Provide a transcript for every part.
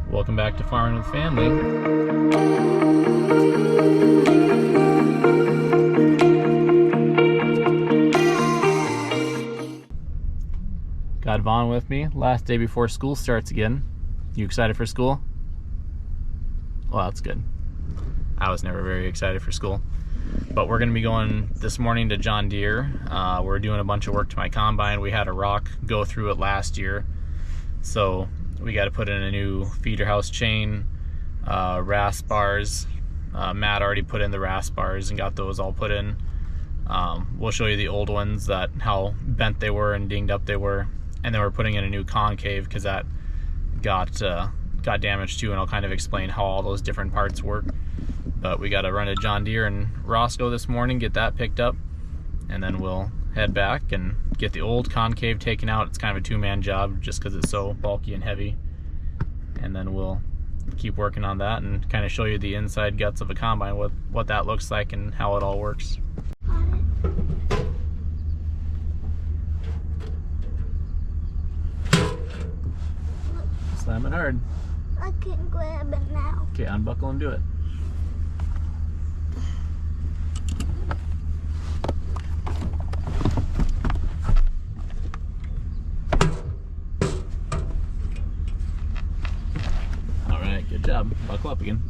Welcome back to Farming with Family. Got Vaughn with me. Last day before school starts again. You excited for school? Well, that's good. I was never very excited for school. But we're going to be going this morning to John Deere. We're doing a bunch of work to my combine. We had a rock go through it last year. So we got to put in a new feeder house chain, rasp bars. Matt already put in the rasp bars and got those all put in. We'll show you the old ones, how bent they were and dinged up they were. And then we're putting in a new concave because that got damaged too, and I'll kind of explain how all those different parts work. But we got to run to John Deere and Roscoe this morning, get that picked up, and then we'll head back and get the old concave taken out. It's kind of a two-man job just because it's so bulky and heavy. And then we'll keep working on that and kind of show you the inside guts of a combine, what that looks like and how it all works. Slam it hard. I can grab it now. Okay, unbuckle and do it. All right, good job. Buckle up again.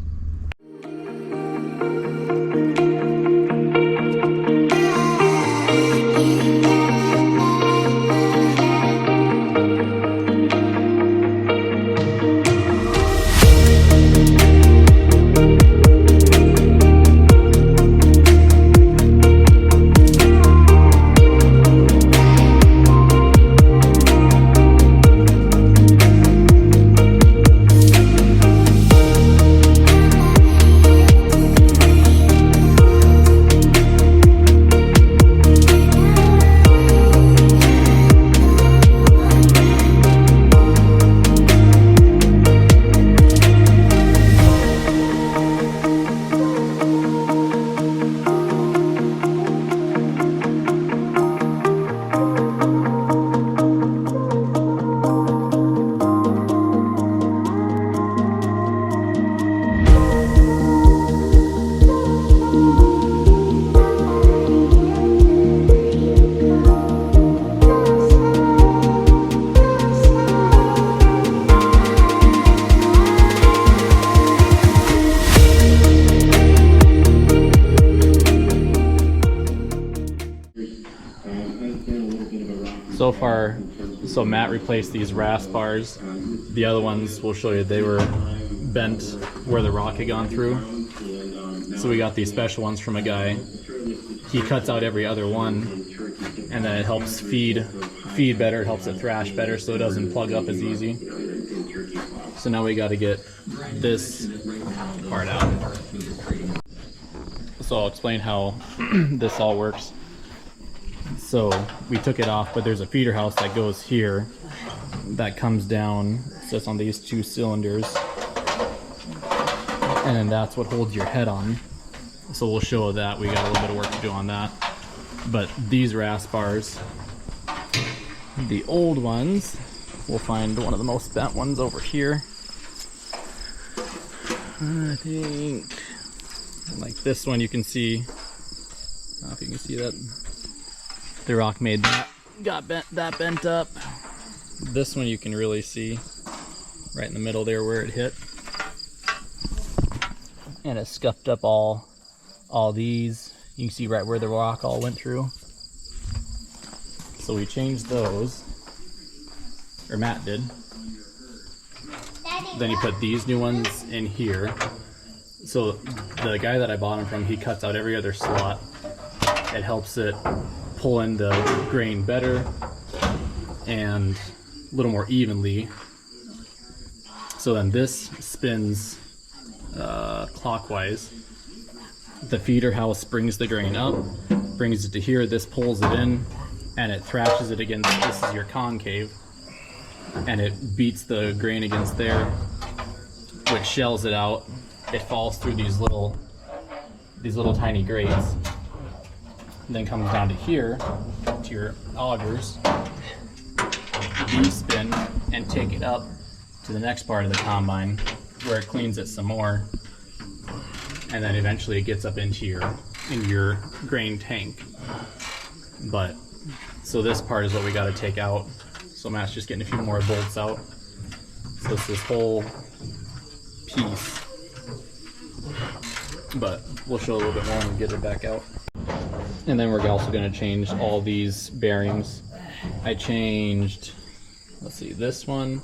So far, Matt replaced these rasp bars. The other ones, we'll show you, they were bent where the rock had gone through. So we got these special ones from a guy. He cuts out every other one, and then it helps feed better, it helps it thrash better so it doesn't plug up as easy. So now we got to get this part out. So I'll explain how this all works. So we took it off, but there's a feeder house that goes here that comes down, sits on these two cylinders, and then that's what holds your head on. So we'll show that. We got a little bit of work to do on that. But these rasp bars, the old ones, we'll find one of the most bent ones over here. I think like this one, you can see, I don't know if you can see that. The rock made that, got bent up. This one you can really see right in the middle there where it hit. And it scuffed up all these. You can see right where the rock all went through. So we changed those, or Matt did. Then he put these new ones in here. So the guy that I bought them from, he cuts out every other slot. It helps it pull in the grain better and a little more evenly. So then this spins clockwise. The feeder house brings the grain up, brings it to here, this pulls it in, and it thrashes it against, this is your concave, and it beats the grain against there, which shells it out. It falls through these little tiny grates, then comes down to here, to your augers. These spin and take it up to the next part of the combine where it cleans it some more, and then eventually it gets up into your grain tank. But so this part is what we got to take out. So Matt's just getting a few more bolts out. So it's this whole piece, but we'll show a little bit more when we get it back out. And then we're also going to change all these bearings. I changed, let's see, this one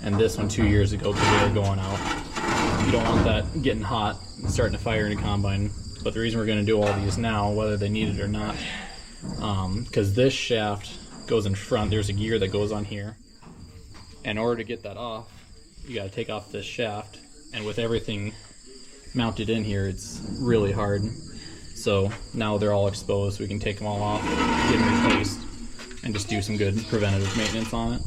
and this one 2 years ago because they were going out. You don't want that getting hot and starting to fire in a combine. But the reason we're going to do all these now, whether they need it or not, because this shaft goes in front. There's a gear that goes on here. In order to get that off, you got to take off this shaft, and with everything mounted in here, it's really hard. So now they're all exposed. We can take them all off, get them replaced, and just do some good preventative maintenance on it.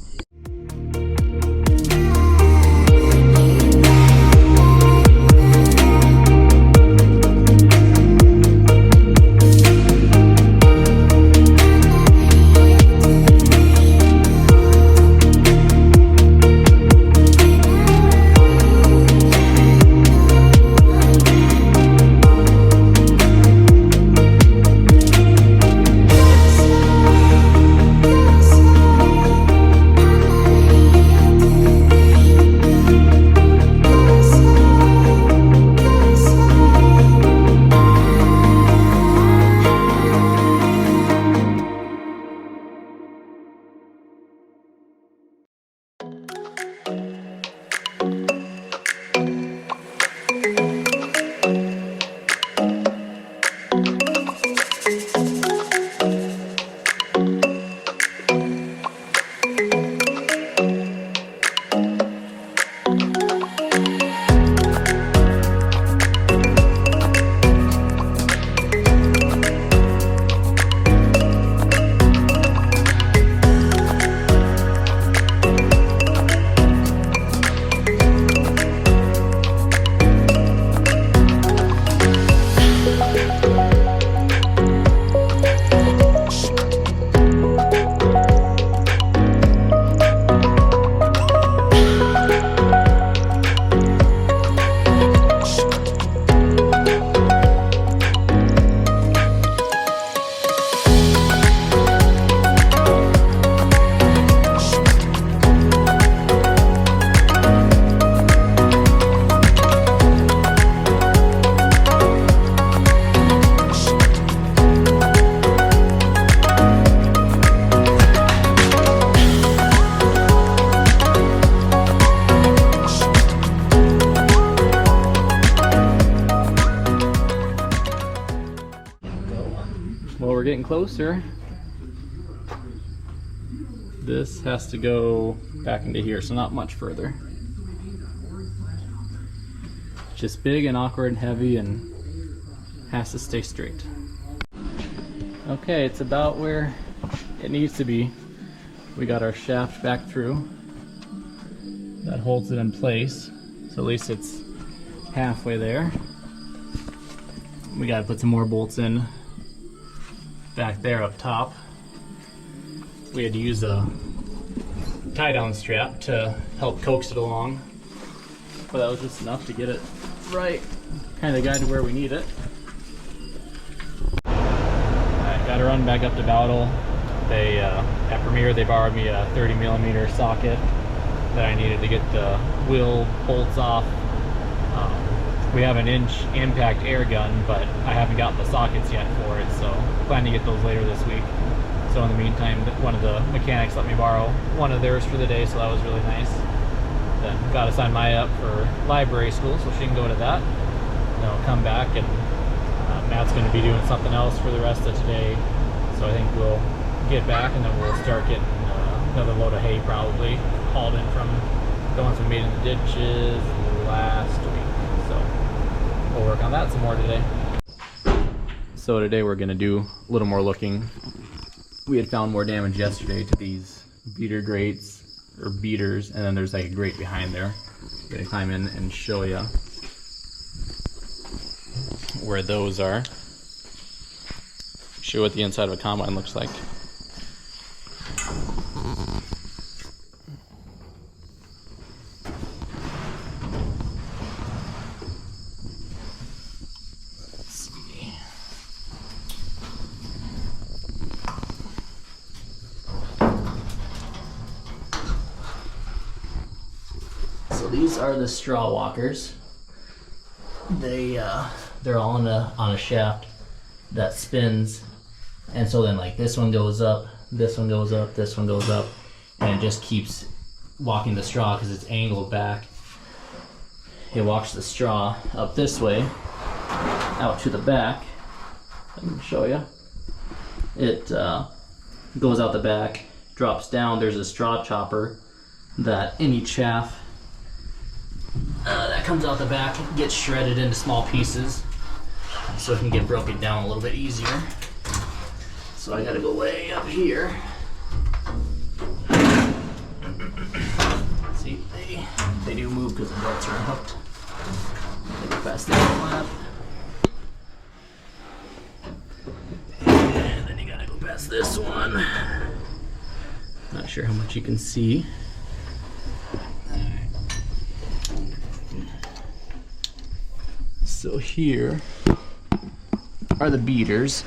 Well, we're getting closer. This has to go back into here, so not much further. Just big and awkward and heavy and has to stay straight. Okay, it's about where it needs to be. We got our shaft back through. That holds it in place, so at least it's halfway there. We gotta put some more bolts in back there up top. We had to use a tie-down strap to help coax it along, but that was just enough to get it right, kind of guided where we need it. Alright, gotta run back up to Bowdle. They, at Premier, they borrowed me a 30mm socket that I needed to get the wheel bolts off. We have an inch impact air gun, but I haven't gotten the sockets yet for it, so plan to get those later this week. So in the meantime, one of the mechanics let me borrow one of theirs for the day, so that was really nice. Then got to sign Maya up for library school, so she can go to that. Then I'll come back, and Matt's going to be doing something else for the rest of today. So I think we'll get back, and then we'll start getting another load of hay probably hauled in from the ones we made in the ditches last week. So we'll work on that some more today. So today we're going to do a little more looking. We had found more damage yesterday to these beater grates, or beaters, and then there's like a grate behind there. I'm going to climb in and show you where those are. Show what the inside of a combine looks like. So these are the straw walkers. They're all on a shaft that spins, and so then like this one goes up, this one goes up, this one goes up, and it just keeps walking the straw because it's angled back. It walks the straw up this way, out to the back. I can show you. It goes out the back, drops down. There's a straw chopper that in each shaft that comes out the back, gets shredded into small pieces so it can get broken down a little bit easier. So I gotta go way up here. See, they do move because the belts are hooked. Go past that flap. And then you gotta go past this one. Not sure how much you can see. So here are the beaters.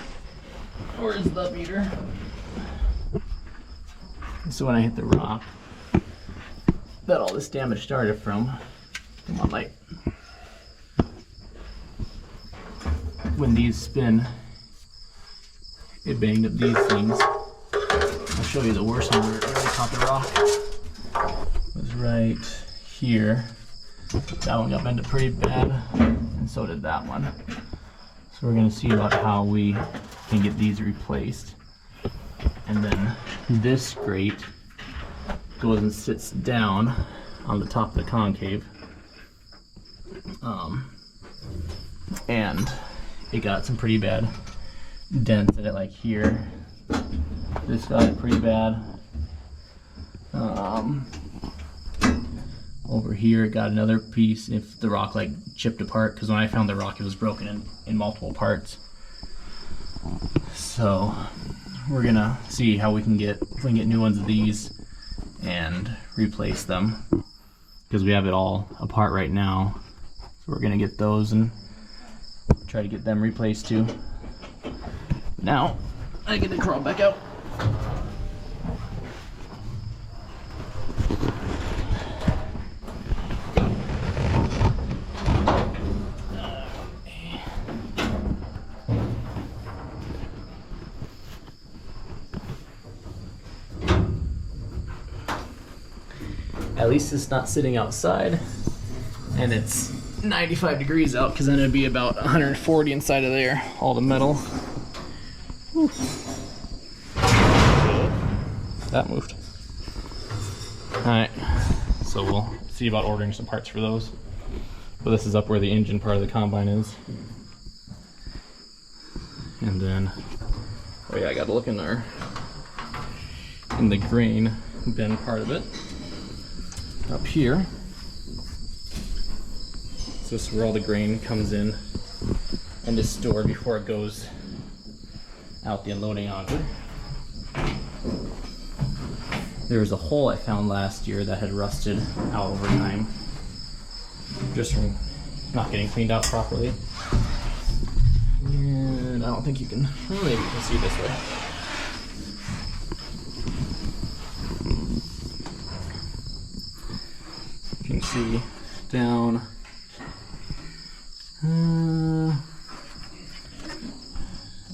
Where is the beater? So when I hit the rock that all this damage started from, come on light. When these spin, it banged up these things. I'll show you the worst one where it really caught the rock. It was right here. That one got bent up pretty bad, and so did that one. So we're gonna see about how we can get these replaced. And then this grate goes and sits down on the top of the concave. And it got some pretty bad dents in it, like here. This got it pretty bad. Over here it got another piece if the rock like chipped apart, because when I found the rock it was broken in multiple parts. So we're gonna see how we can get, if we can get new ones of these and replace them, because we have it all apart right now. So we're gonna get those and try to get them replaced too. Now I get to crawl back out. At least it's not sitting outside, and it's 95 degrees out, because then it'd be about 140 inside of there, all the metal. Whew. That moved. Alright, so we'll see about ordering some parts for those. But this is up where the engine part of the combine is. And then, oh yeah, I gotta look in there, in the grain bin part of it. Up here. So this is where all the grain comes in and is stored before it goes out the unloading auger. There was a hole I found last year that had rusted out over time, just from not getting cleaned out properly. And I don't think you can, well, maybe you can see this way. You can see down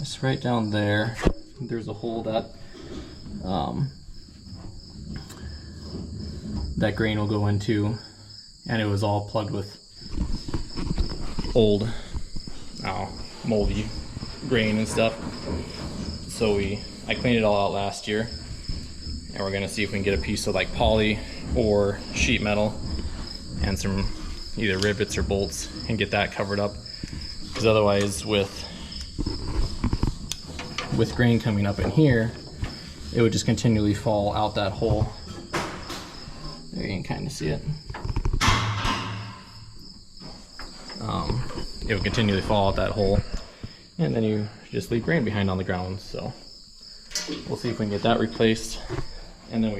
it's right down there. There's a hole that that grain will go into, and it was all plugged with old moldy grain and stuff. So I cleaned it all out last year, and we're gonna see if we can get a piece of like poly or sheet metal and some either rivets or bolts and get that covered up, because otherwise with grain coming up in here, it would just continually fall out that hole. There, you can kind of see it. It would continually fall out that hole, and then you just leave grain behind on the ground. So we'll see if we can get that replaced. And then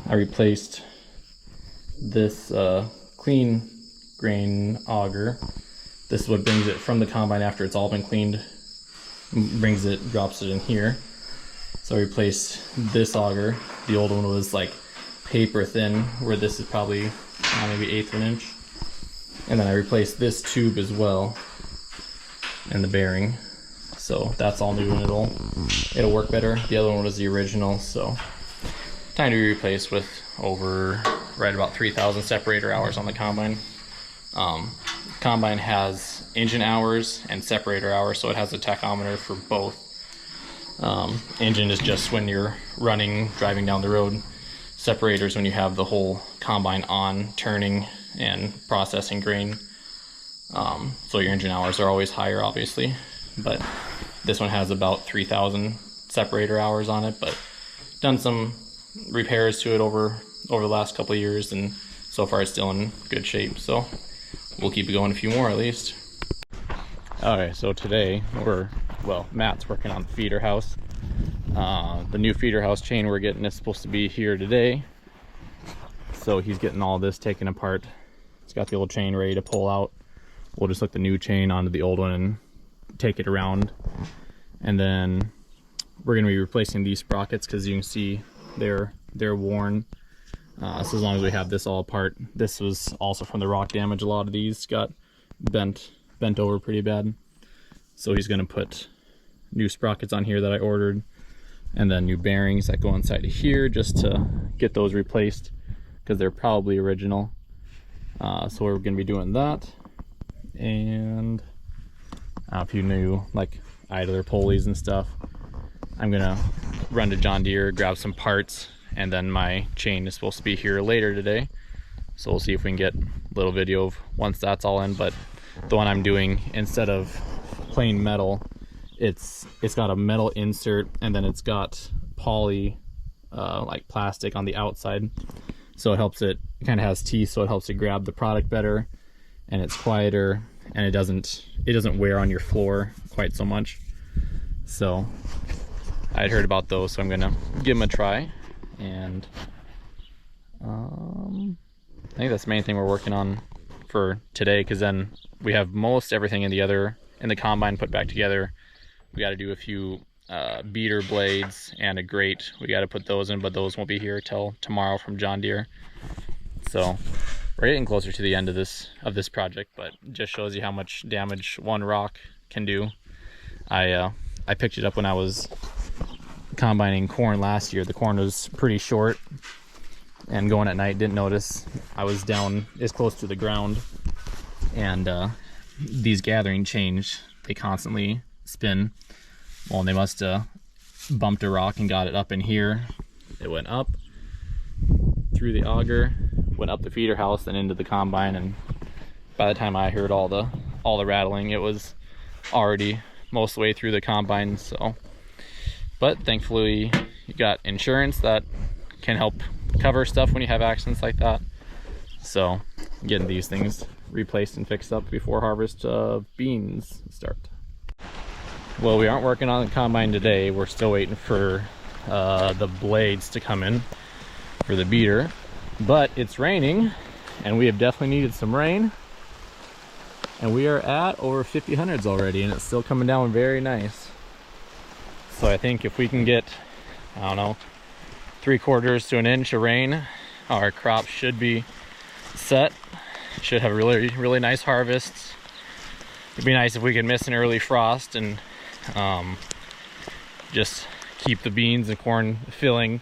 I replaced this clean grain auger. This is what brings it from the combine after it's all been cleaned, drops it in here. So I replaced this auger. The old one was like paper thin, where this is probably maybe 1/8 of an inch. And then I replaced this tube as well, and the bearing. So that's all new, and it'll work better. The other one was the original, so time to be replaced with right about 3,000 separator hours on the combine. Combine has engine hours and separator hours, so it has a tachometer for both. Engine is just when you're driving down the road. Separators when you have the whole combine on, turning and processing grain. So your engine hours are always higher, obviously, but this one has about 3,000 separator hours on it, but done some repairs to it over the last couple of years, and so far it's still in good shape, so we'll keep it going a few more at least. Alright, so today Matt's working on the feeder house. The new feeder house chain we're getting is supposed to be here today, so he's getting all this taken apart. It's got the old chain ready to pull out. We'll just hook the new chain onto the old one and take it around, and then we're going to be replacing these sprockets because you can see they're worn. So as long as we have this all apart, this was also from the rock damage. A lot of these got bent over pretty bad, so he's going to put new sprockets on here that I ordered, and then new bearings that go inside of here just to get those replaced because they're probably original. So we're going to be doing that, and a few new like idler pulleys and stuff. I'm gonna run to John Deere, grab some parts, and then my chain is supposed to be here later today, so we'll see if we can get a little video of once that's all in. But the one I'm doing, instead of plain metal, it's got a metal insert, and then it's got poly like plastic on the outside, so it kind of has teeth, so it helps you grab the product better, and it's quieter, and it doesn't wear on your floor quite so much. So I'd heard about those, so I'm gonna give them a try, and I think that's the main thing we're working on for today, because then we have most everything in the combine put back together. We got to do a few beater blades and a grate. We got to put those in, but those won't be here till tomorrow from John Deere. So we're getting closer to the end of this project, but it just shows you how much damage one rock can do. I picked it up when I was combining corn last year. The corn was pretty short, and going at night, didn't notice I was down as close to the ground, and these gathering chains, they constantly spin. Well, they must have bumped a rock and got it up in here. It went up through the auger, went up the feeder house, and into the combine, and by the time I heard all the rattling, it was already most of the way through the combine. So, but thankfully you got insurance that can help cover stuff when you have accidents like that. So getting these things replaced and fixed up before harvest beans start. Well, we aren't working on the combine today. We're still waiting for the blades to come in for the beater, but it's raining, and we have definitely needed some rain, and we are at over 50 hundreds already, and it's still coming down very nice. So I think if we can get, I don't know, 3/4 to an inch of rain, our crop should be set. Should have a really nice harvest. It'd be nice if we could miss an early frost and just keep the beans and corn filling.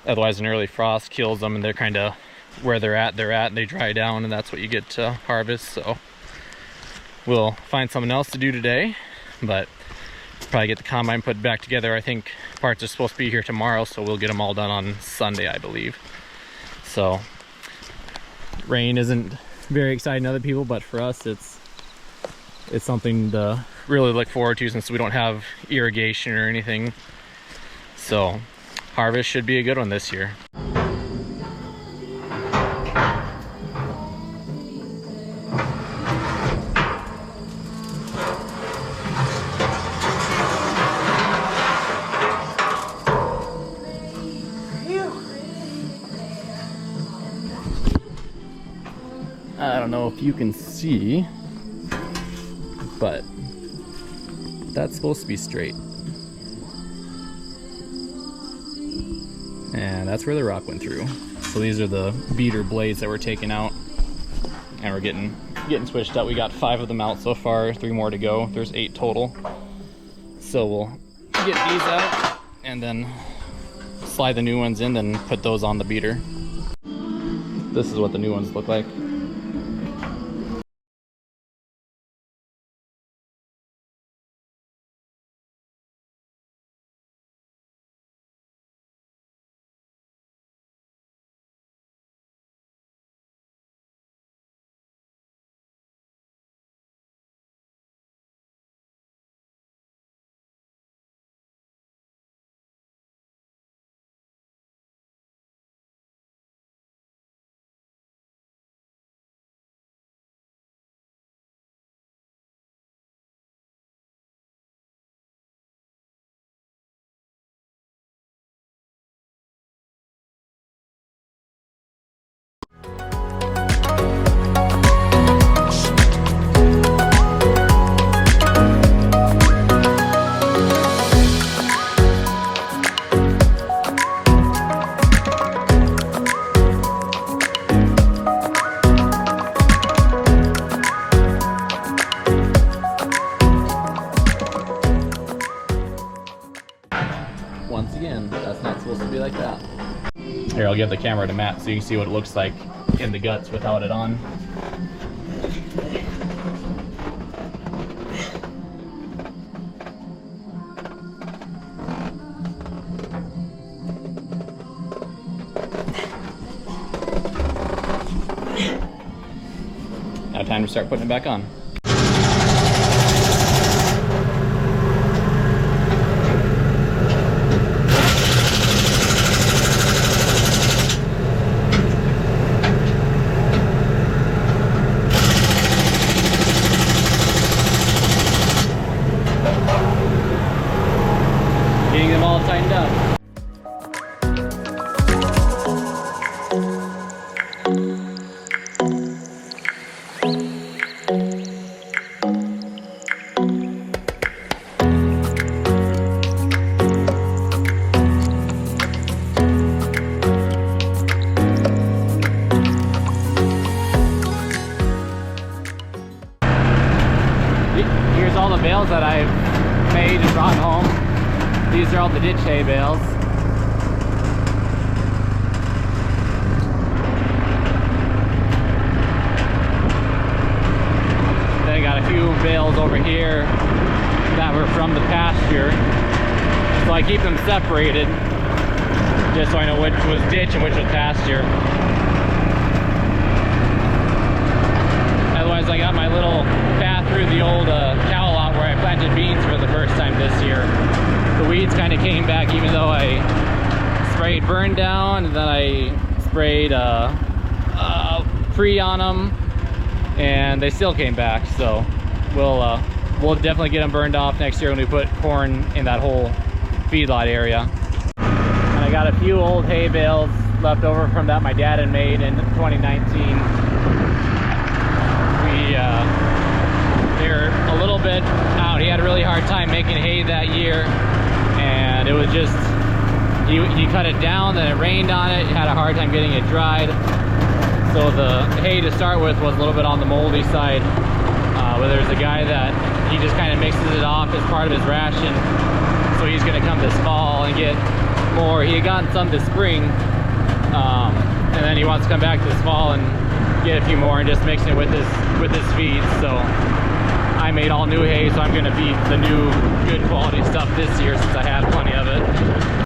Otherwise an early frost kills them, and they're kind of where they're at and they dry down, and that's what you get to harvest. So we'll find something else to do today, but probably get the combine put back together. I think parts are supposed to be here tomorrow, so we'll get them all done on Sunday, I believe. So rain isn't very exciting to other people, but for us it's something to really look forward to, since we don't have irrigation or anything. So harvest should be a good one this year. I don't know if you can see, but that's supposed to be straight. And that's where the rock went through. So these are the beater blades that we're taking out, and we're getting switched up. We got 5 of them out so far, 3 more to go. There's 8 total. So we'll get these out and then slide the new ones in, then put those on the beater. This is what the new ones look like. Once again, that's not supposed to be like that. Here, I'll give the camera to Matt so you can see what it looks like in the guts without it on. Now time to start putting it back on. Getting them all tightened up. Here's all the bales that I've made and brought home. These are all the ditch hay bales. Then I got a few bales over here that were from the pasture. So I keep them separated just so I know which was ditch and which was pasture. Otherwise I got my little path through the old cow lot where I planted beans for the first time this year. The weeds kind of came back even though I sprayed burn down, and then I sprayed pre on them, and they still came back. So we'll definitely get them burned off next year when we put corn in that whole feedlot area. And I got a few old hay bales left over from that my dad had made in 2019. They're a little bit out. He had a really hard time making hay that year, and it was just he cut it down, then it rained on it. He had a hard time getting it dried, so the hay to start with was a little bit on the moldy side. But there's a guy that he just kind of mixes it off as part of his ration, so he's going to come this fall and get more. He had gotten some this spring, and then he wants to come back this fall and get a few more and just mix it with his feed. So I made all new hay, so I'm going to feed the new good quality stuff this year since I have plenty of it.